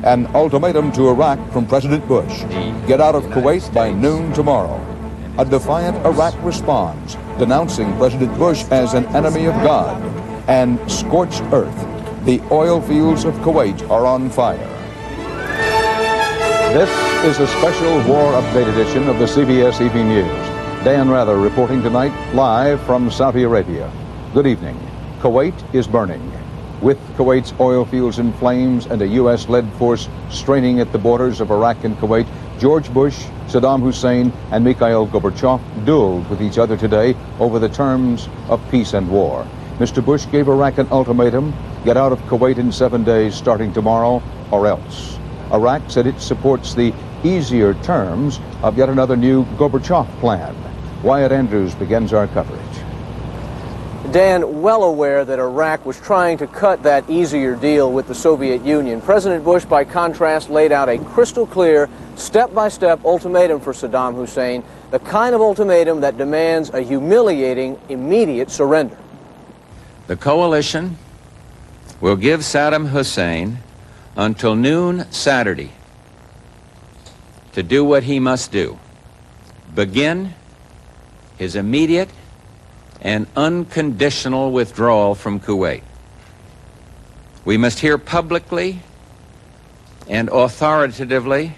An ultimatum to Iraq from President Bush. Get out of Kuwait by noon tomorrow. A defiant Iraq responds, denouncing President Bush as an enemy of God. And scorched earth. The oil fields of Kuwait are on fire. This is a special war update edition of the CBS Evening News. Dan Rather reporting tonight live from Saudi Arabia. Good evening. Kuwait is burning. With Kuwait's oil fields in flames and a U.S.-led force straining at the borders of Iraq and Kuwait, George Bush, Saddam Hussein, and Mikhail Gorbachev dueled with each other today over the terms of peace and war. Mr. Bush gave Iraq an ultimatum: get out of Kuwait in 7 days starting tomorrow or else. Iraq said it supports the easier terms of yet another new Gorbachev plan. Wyatt Andrews begins our coverage. Dan, well aware that Iraq was trying to cut that easier deal with the Soviet Union, President Bush, by contrast, laid out a crystal clear, step-by-step ultimatum for Saddam Hussein, the kind of ultimatum that demands a humiliating, immediate surrender. The coalition will give Saddam Hussein until noon Saturday to do what he must do: begin his immediate and unconditional withdrawal from Kuwait. We must hear publicly and authoritatively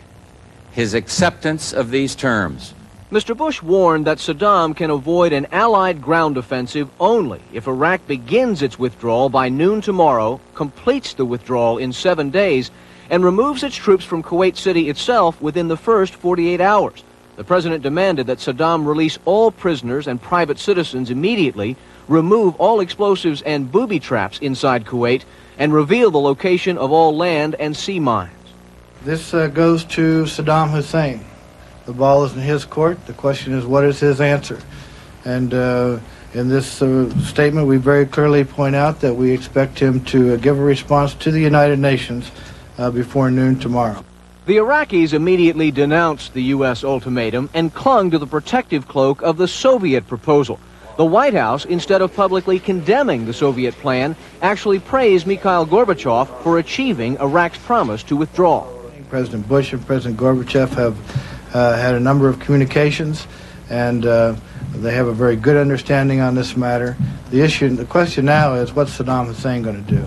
his acceptance of these terms. Mr. Bush warned that Saddam can avoid an Allied ground offensive only if Iraq begins its withdrawal by noon tomorrow, completes the withdrawal in 7 days, and removes its troops from Kuwait City itself within the first 48 hours. The president demanded that Saddam release all prisoners and private citizens immediately, remove all explosives and booby traps inside Kuwait, and reveal the location of all land and sea mines. This goes to Saddam Hussein. The ball is in his court. The question is, what is his answer? And in this statement, we very clearly point out that we expect him to give a response to the United Nations before noon tomorrow. The Iraqis immediately denounced the U.S. ultimatum and clung to the protective cloak of the Soviet proposal. The White House, instead of publicly condemning the Soviet plan, actually praised Mikhail Gorbachev for achieving Iraq's promise to withdraw. President Bush and President Gorbachev have had a number of communications, and they have a very good understanding on this matter. The question now is, what's Saddam Hussein going to do?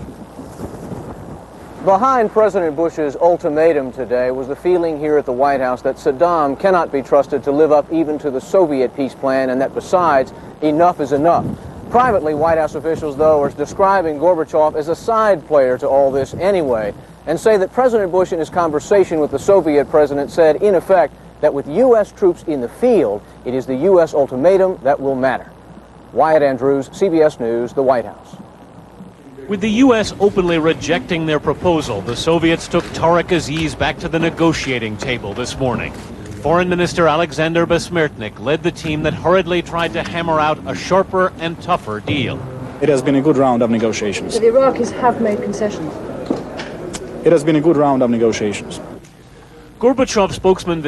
Behind President Bush's ultimatum today was the feeling here at the White House that Saddam cannot be trusted to live up even to the Soviet peace plan, and that besides, enough is enough. Privately, White House officials, though, are describing Gorbachev as a side player to all this anyway, and say that President Bush in his conversation with the Soviet president said, in effect, that with U.S. troops in the field, it is the U.S. ultimatum that will matter. Wyatt Andrews, CBS News, the White House. With the U.S. openly rejecting their proposal, the Soviets took Tariq Aziz back to the negotiating table this morning. Foreign Minister Alexander Besmertnik led the team that hurriedly tried to hammer out a sharper and tougher deal. It has been a good round of negotiations. The Iraqis have made concessions. It has been a good round of negotiations. Gorbachev spokesman